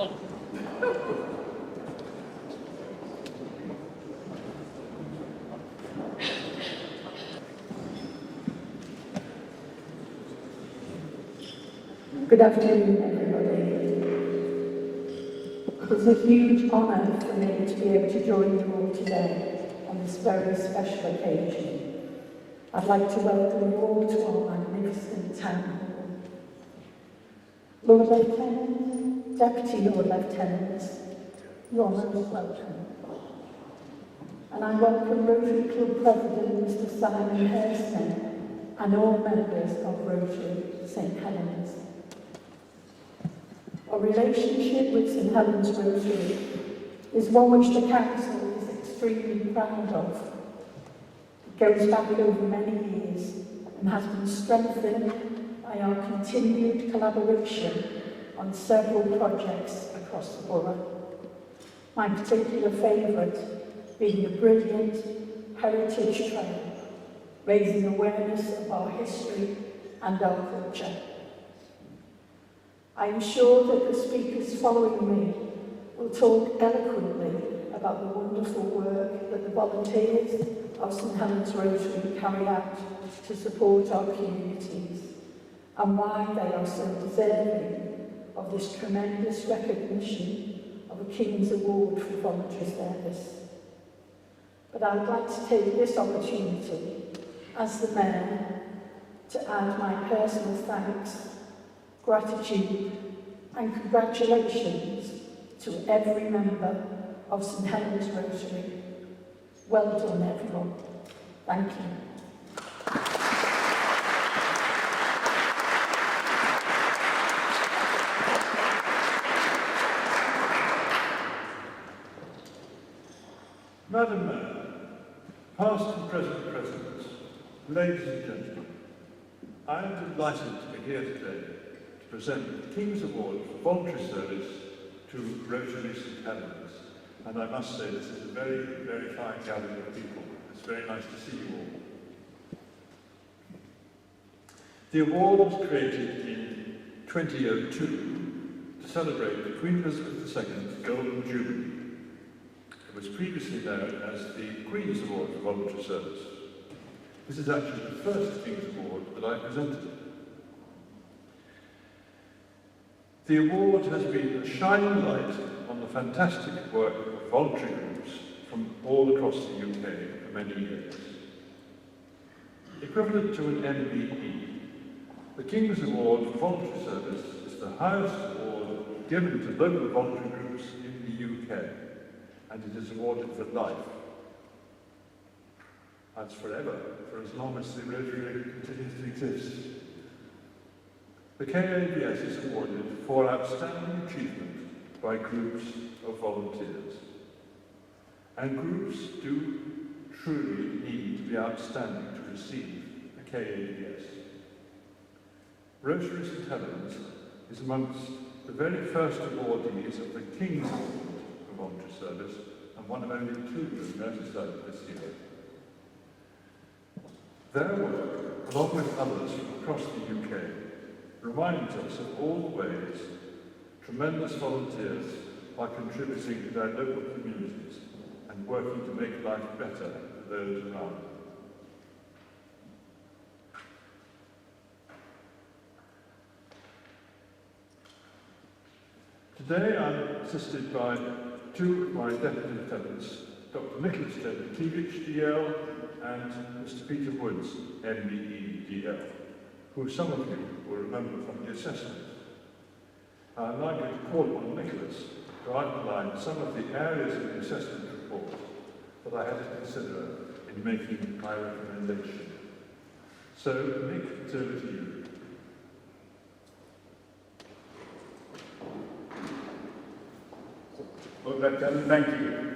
Good afternoon, everybody. It's a huge honour for me to be able to join you all today on this very special occasion. I'd like to welcome you all to our magnificent Town Hall. Lord Lieutenant, Deputy Lord Lieutenants, you're most welcome. And I welcome Rotary Club President Mr Simon Hurstman and all members of Rotary St Helens. Our relationship with St Helens Rotary is one which the Council is extremely proud of. It goes back over many years and has been strengthened by our continued collaboration on several projects across the borough. My particular favourite being the brilliant Heritage Trail, raising awareness of our history and our culture. I am sure that the speakers following me will talk eloquently about the wonderful work that the volunteers of St Helens Rotary carry out to support our communities and why they are so deserving of this tremendous recognition of a King's Award for Voluntary Service. But I would like to take this opportunity as the Mayor to add my personal thanks, gratitude and congratulations to every member of St Helens Rotary. Well done, everyone. Thank you. Madam Mayor, past and present presidents, ladies and gentlemen, I am delighted to be here today to present the King's Award for Voluntary Service to Rotary St Helens. And I must say this is a very, very fine gathering of people. It's very nice to see you all. The award was created in 2002 to celebrate the Queen Elizabeth II's Golden Jubilee. It was previously known as the Queen's Award for Voluntary Service. This is actually the first King's Award that I presented. The award has been a shining light on the fantastic work of voluntary groups from all across the UK for many years. Equivalent to an MBE, the King's Award for Voluntary Service is the highest award given to local voluntary groups in the UK, and it is awarded for life. That's forever, for as long as the Rotary continues to exist. The KAVS is awarded for outstanding achievement by groups of volunteers. And groups do truly need to be outstanding to receive a KAVS. Rotary St Helens is amongst the very first awardees of the King's Award for Voluntary Service, and one of only two in Merseyside this year. Their work, along with others from across the UK, reminds us of all the ways tremendous volunteers are contributing to their local communities and working to make life better for those around them. Today I'm assisted by two of my deputy lieutenants, Dr.Nicholas Jedynakiewicz, DL, and Mr. Peter Woods, MBE, DL, who some of you will remember from the assessment. I'm now going to call upon Nicholas to outline some of the areas of the assessment report that I had to consider in making my recommendation. So, Nick, it's over to you. Well, Lieutenant, thank you.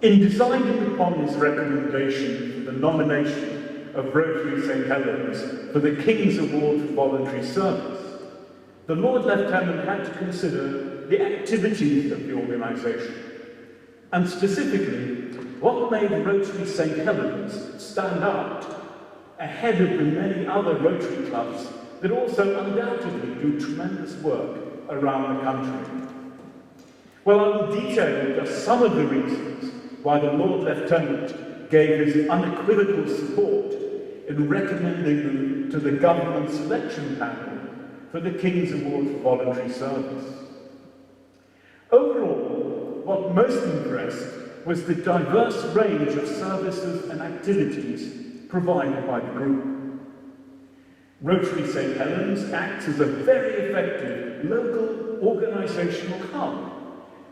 In deciding upon his recommendation for the nomination of Rotary St Helens for the King's Award for Voluntary Service, the Lord Lieutenant had to consider the activities of the organisation, and specifically what made Rotary St Helens stand out ahead of the many other Rotary clubs that also undoubtedly do tremendous work around the country. Well, I will detail just some of the reasons why the Lord Lieutenant gave his unequivocal support in recommending them to the government selection panel for the King's Award for Voluntary Service. Overall, what most impressed was the diverse range of services and activities provided by the group. Rotary St Helens acts as a very effective local organisational hub,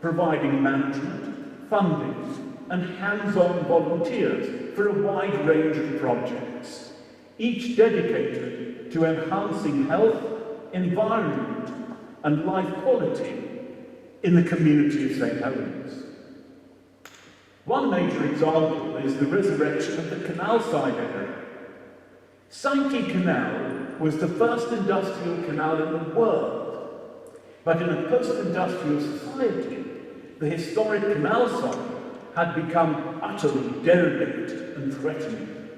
providing management, funding, and hands-on volunteers for a wide range of projects, each dedicated to enhancing health, environment, and life quality in the community of St Helens. One major example is the resurrection of the canal side area. Sankey Canal was the first industrial canal in the world, but in a post-industrial society, the historic canal site had become utterly derelict and threatening.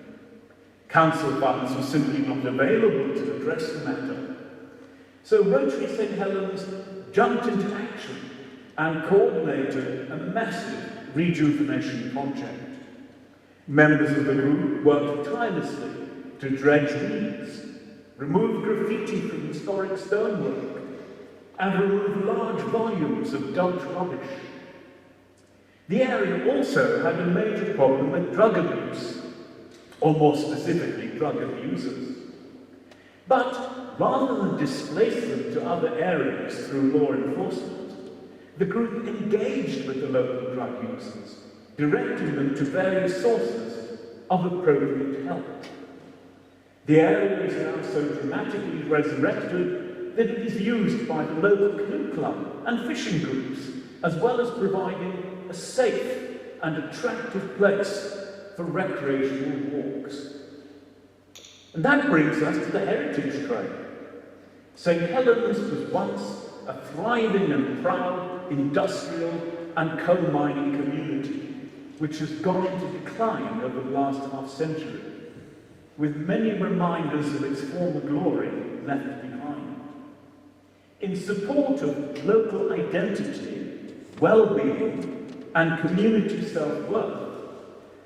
Council funds were simply not available to address the matter. So Rotary St Helens jumped into action and coordinated a massive rejuvenation project. Members of the group worked tirelessly to dredge weeds, remove graffiti from historic stonework, and remove large volumes of dumped rubbish. The area also had a major problem with drug abuse, or more specifically, drug abusers. But rather than displace them to other areas through law enforcement, the group engaged with the local drug users, directing them to various sources of appropriate help. The area is now so dramatically resurrected that it is used by the local canoe club and fishing groups, as well as providing a safe and attractive place for recreational walks. And that brings us to the heritage trail. St Helens was once a thriving and proud industrial and coal mining community, which has gone into decline over the last half-century, with many reminders of its former glory left behind. In support of local identity, well-being, and community self-worth,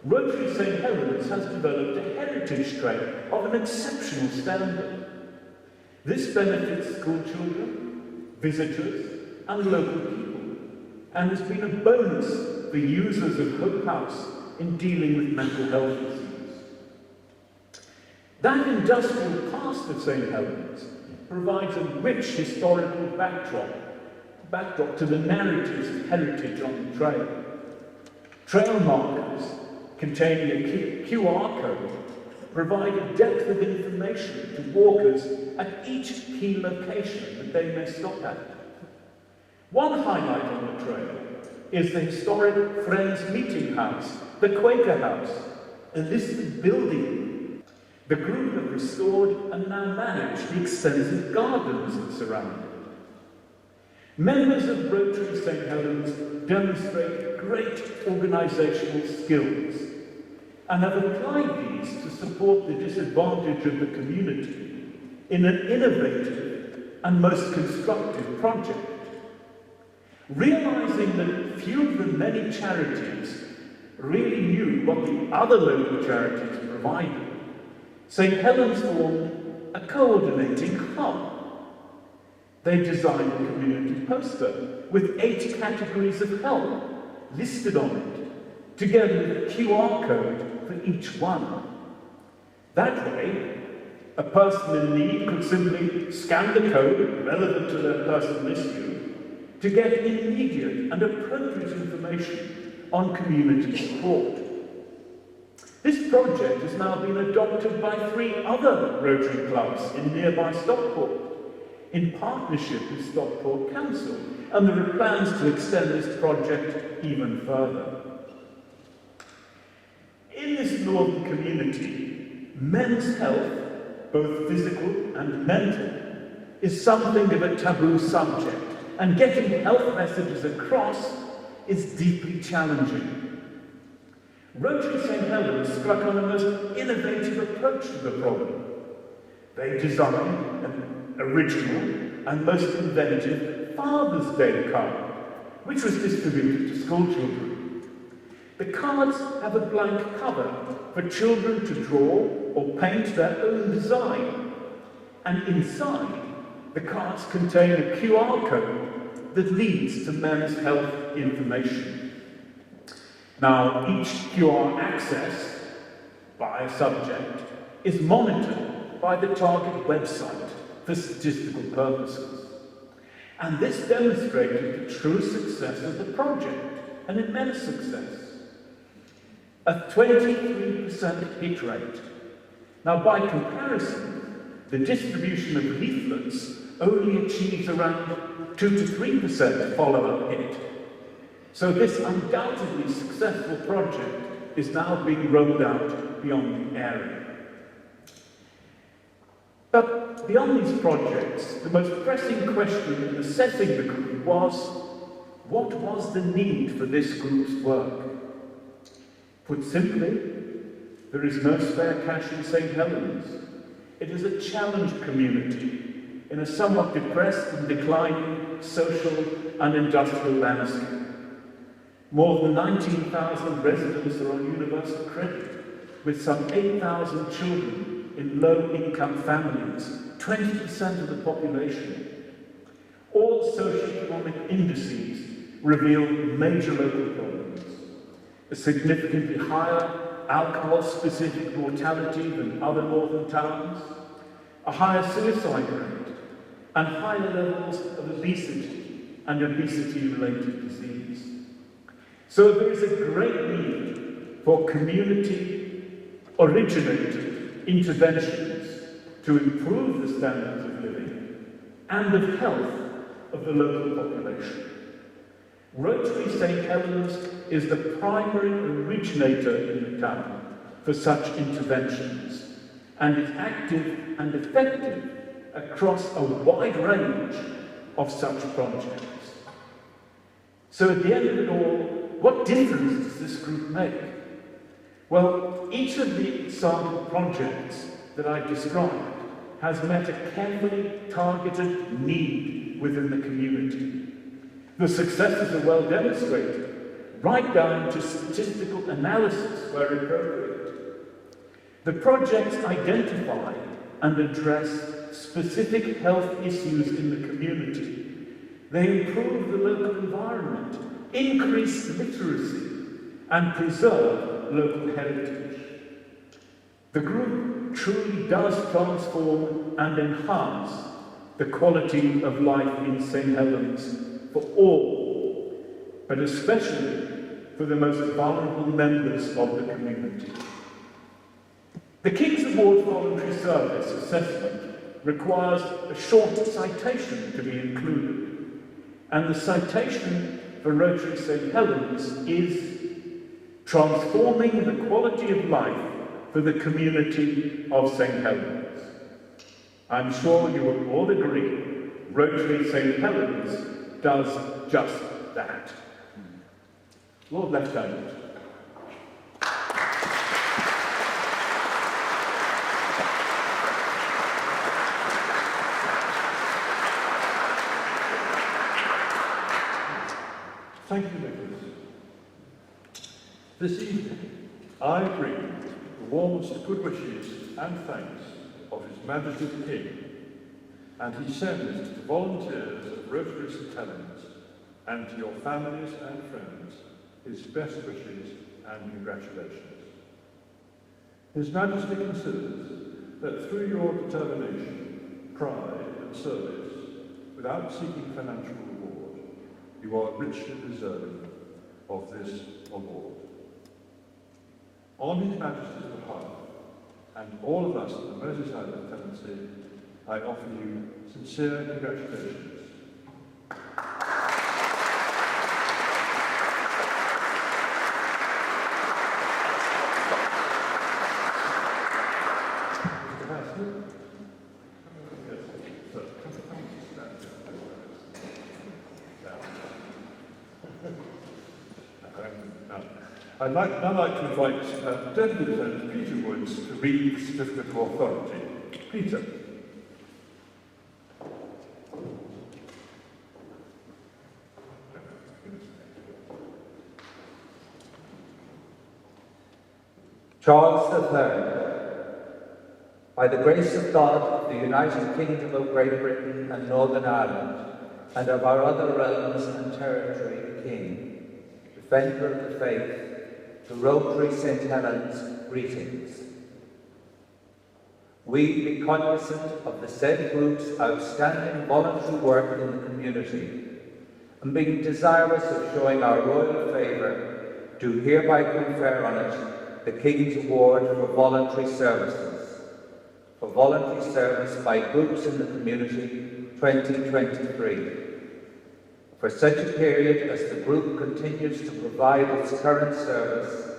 Rotary St Helens has developed a heritage trail of an exceptional standard. This benefits school children, visitors, and local people, and has been a bonus for users of Hope House in dealing with mental health issues. That industrial past of St Helens provides a rich historical backdrop to the narratives of heritage on the trail. Trail markers containing a QR code provide a depth of information to walkers at each key location that they may stop at. One highlight on the trail is the historic Friends Meeting House, the Quaker House, a listed building. The group have restored and now manage the extensive gardens that surround it. Members of Rotary St Helens demonstrate great organisational skills and have applied these to support the disadvantaged of the community in an innovative and most constructive project. Realising that few of the many charities really knew what the other local charities provided, St Helens formed a coordinating hub. They designed a community poster with 8 categories of help listed on it, together with a QR code for each one. That way, a person in need could simply scan the code relevant to their personal issue to get immediate and appropriate information on community support. This project has now been adopted by 3 other Rotary clubs in nearby Stockport, in partnership with Stockport Council, and there are plans to extend this project even further. In this northern community, men's health, both physical and mental, is something of a taboo subject, and getting health messages across is deeply challenging. Rotary St Helens struck on a most innovative approach to the problem. They designed an original and most inventive Father's Day card, which was distributed to school children. The cards have a blank cover for children to draw or paint their own design, and inside, the cards contain a QR code that leads to men's health information. Now, each QR access by a subject is monitored by the target website for statistical purposes. And this demonstrated the true success of the project, an immense success. A 23% hit rate. Now, by comparison, the distribution of leaflets only achieves around 2 to 3% follow-up hit. So this undoubtedly successful project is now being rolled out beyond the area. But beyond these projects, the most pressing question in assessing the group was, what was the need for this group's work? Put simply, there is no spare cash in St Helens. It is a challenged community in a somewhat depressed and declining social and industrial landscape. More than 19,000 residents are on universal credit, with some 8,000 children in low-income families, 20% of the population. All socioeconomic indices reveal major local problems. A significantly higher alcohol-specific mortality than other northern towns, a higher suicide rate, and higher levels of obesity and obesity-related disease. So there is a great need for community-originated interventions to improve the standards of living and of health of the local population. Rotary St Helens is the primary originator in the town for such interventions and is active and effective across a wide range of such projects. So at the end of it all, what difference does this group make? Well, each of the example projects that I described has met a carefully targeted need within the community. The successes are well demonstrated, right down to statistical analysis where appropriate. The projects identify and address specific health issues in the community. They improve the local environment, increase literacy, and preserve local heritage. The group truly does transform and enhance the quality of life in St Helens for all, but especially for the most vulnerable members of the community. The King's Award Voluntary Service assessment requires a short citation to be included, and the citation for Rotary St Helens is transforming the quality of life for the community of St Helens. I'm sure you will all agree Rotary St Helens does just that. Lord Lieutenant. Thank you, Nicholas. This evening, I bring the warmest good wishes and thanks of His Majesty the King, and he sends to the volunteers of Rotary St Helens and to your families and friends his best wishes and congratulations. His Majesty considers that through your determination, pride and service, without seeking financial reward, you are richly deserving of this award. On His Majesty's behalf, and all of us at the Merseyside Lieutenancy, I offer you sincere congratulations. I'd now like to invite Deputy Lieutenant Peter Woods to read the Certificate of Authority. Peter. Charles III, by the grace of God of the United Kingdom of Great Britain and Northern Ireland, and of our other realms and territory, the King, defender of the faith, to Rotary St Helens, greetings. We be cognizant of the said group's outstanding voluntary work in the community, and being desirous of showing our royal favour, do hereby confer on it the King's Award for Voluntary Services, for voluntary service by groups in the community 2023, for such a period as the group continues to provide its current service,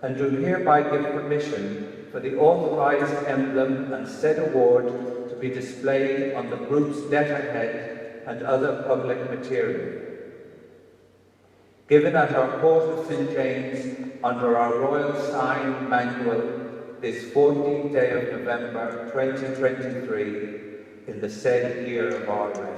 and do hereby give permission for the authorised emblem and said award to be displayed on the group's letterhead and other public material. Given at our Court of St James under our royal sign manual this 14th day of November 2023 in the said year of our reign.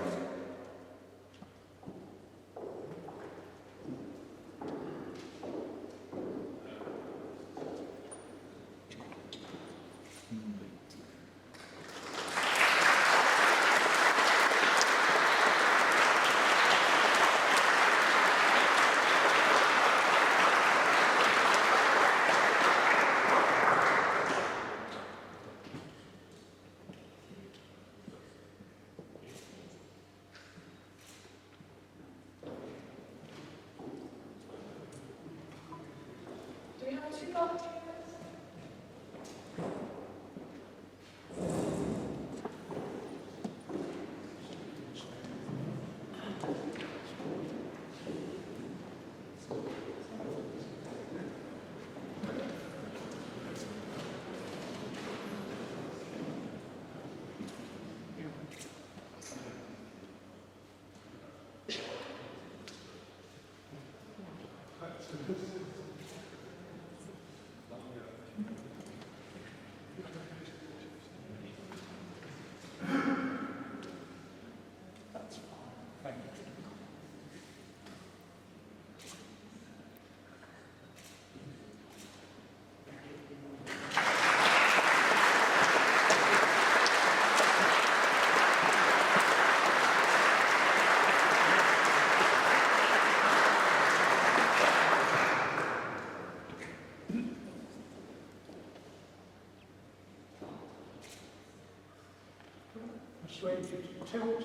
Persuade you to tilt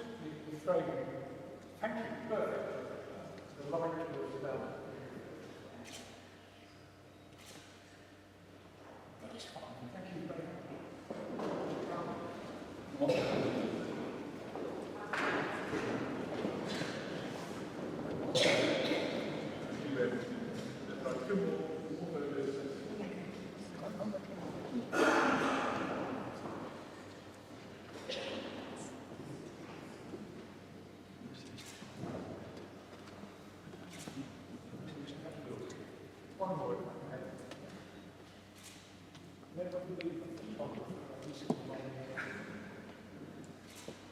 the frame. Thank you, perfect. The light was done. That's fine. Thank you very much.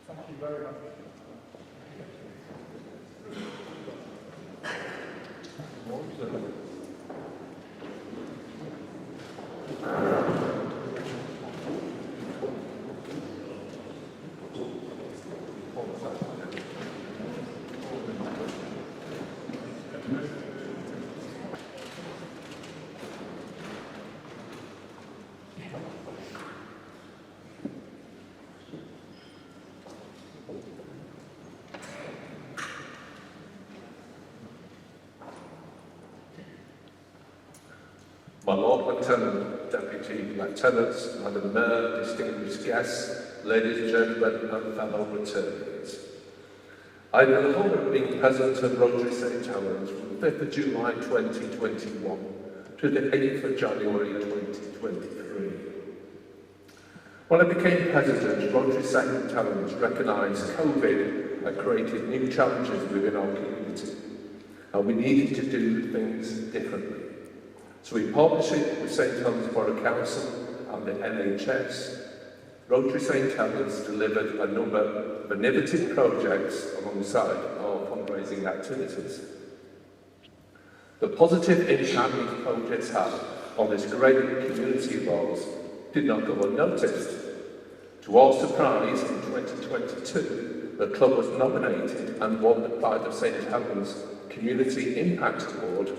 Thank you very much. My Lord Lieutenant, Deputy Lieutenants, Madam Mayor, distinguished guests, ladies and gentlemen, and fellow returnees. I have the honour of being President of Rotary St Helens from the 5th of July 2021 to the 8th of January 2023. When I became President, Rotary St Helens recognised COVID had created new challenges within our community, and we needed to do things differently. So in partnership with St Helens Borough Council and the NHS, Rotary St Helens delivered a number of innovative projects alongside our fundraising activities. The positive impact these projects have on his great community roles did not go unnoticed. To our surprise, in 2022, the club was nominated and won the Pride of St Helens Community Impact Award,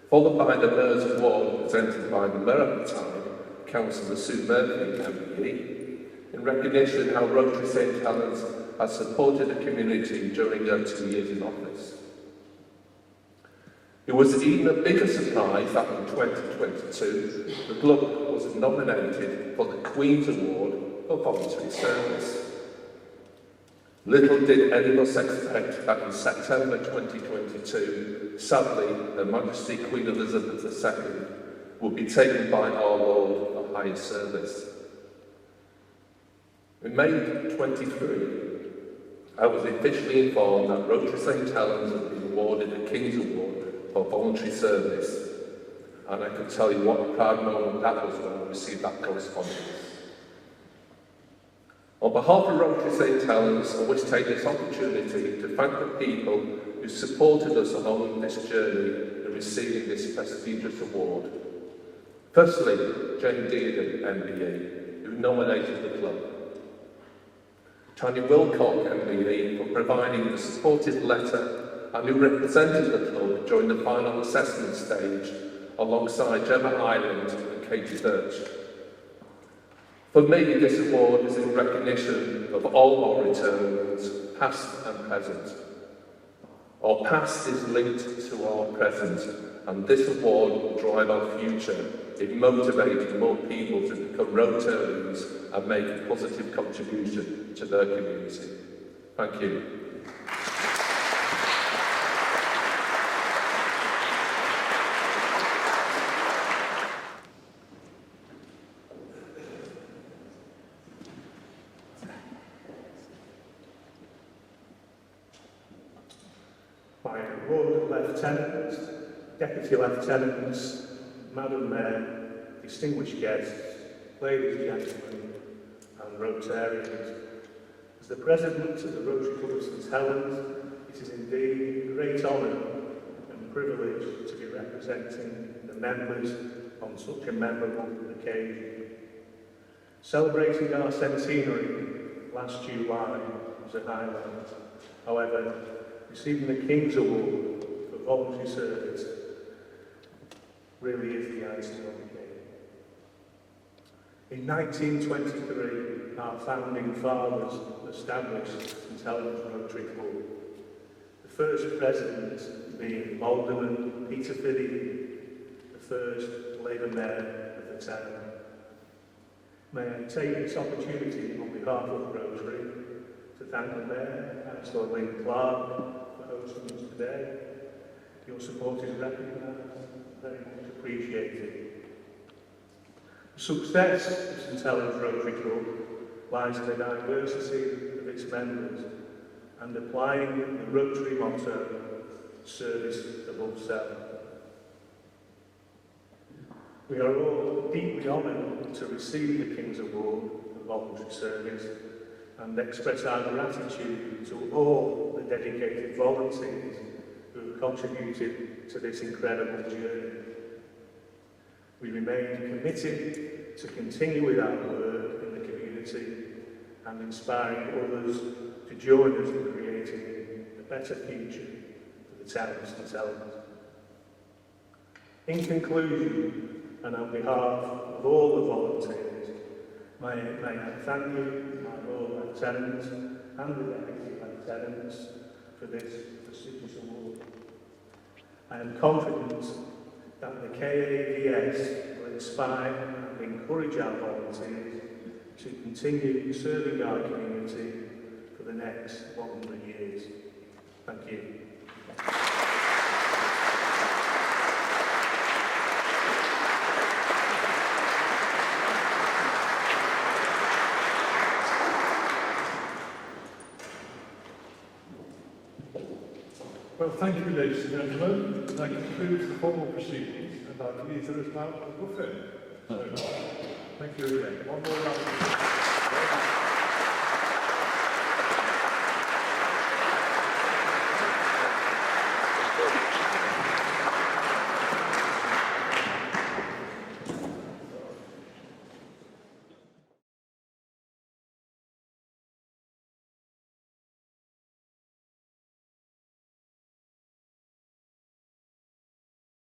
followed by the Mers Award presented by the Mayor at the time, Councillor Sue Murphy, MBE, in recognition of how Rotary St Helens has supported the community during their 2 years in office. It was even a bigger surprise that in 2022, the club was nominated for the Queen's Award for Voluntary Service. Little did any of us expect that in September 2022, sadly, Her Majesty Queen Elizabeth II would be taken by our Lord for higher service. In May 23, I was officially informed that Rotary St Helens had been awarded the King's Award for Voluntary Service, and I can tell you what a proud moment that was when I received that correspondence. On behalf of Rotary St Helens, I wish to take this opportunity to thank the people who supported us along this journey in receiving this prestigious award. Firstly, Jane Dearden, MBE, who nominated the club. Tanya Wilcock, MBE, for providing the supportive letter and who represented the club during the final assessment stage alongside Gemma Ireland and Katie Birch. For me, this award is in recognition of all our returns, past and present. Our past is linked to our present, and this award will drive our future in motivating more people to become Rotarians and make a positive contribution to their community. Thank you. My Lord Lieutenants, Deputy Lieutenants, Madam Mayor, distinguished guests, ladies and gentlemen, and Rotarians. As the President of the Rotary Club of St Helens, it is indeed a great honour and privilege to be representing the members on such a memorable occasion. Celebrating our centenary last July was a highlight. However, receiving the King's Award for Voluntary Service really is the icing on the cake. In 1923, our founding fathers established St Helens Rotary Club. The first president being Alderman Peter Fiddy, the first Labour Mayor of the town. May I take this opportunity on behalf of Rotary to thank the Mayor, Councillor Lynn Clark, for hosting us today. Your support is recognised and very much appreciated. The success of St Helens Rotary Club lies in the diversity of its members and applying the Rotary motto, service above self. We are all deeply honoured to receive the King's Award for Voluntary Service and express our gratitude to all the dedicated volunteers who have contributed to this incredible journey. We remain committed to continue with our work in the community and inspiring others to join us in creating a better future for the town of St Helens. In conclusion, and on behalf of all the volunteers, may I thank you, my Lord Lieutenants and the Deputy Lieutenants, for this prestigious award. I am confident that the KAVS will inspire and encourage our volunteers to continue serving our community for the next 100 years. Thank you. Well, thank you, ladies and gentlemen. That concludes the formal proceedings, and I believe there is now a buffet. So, thank you again. One more round.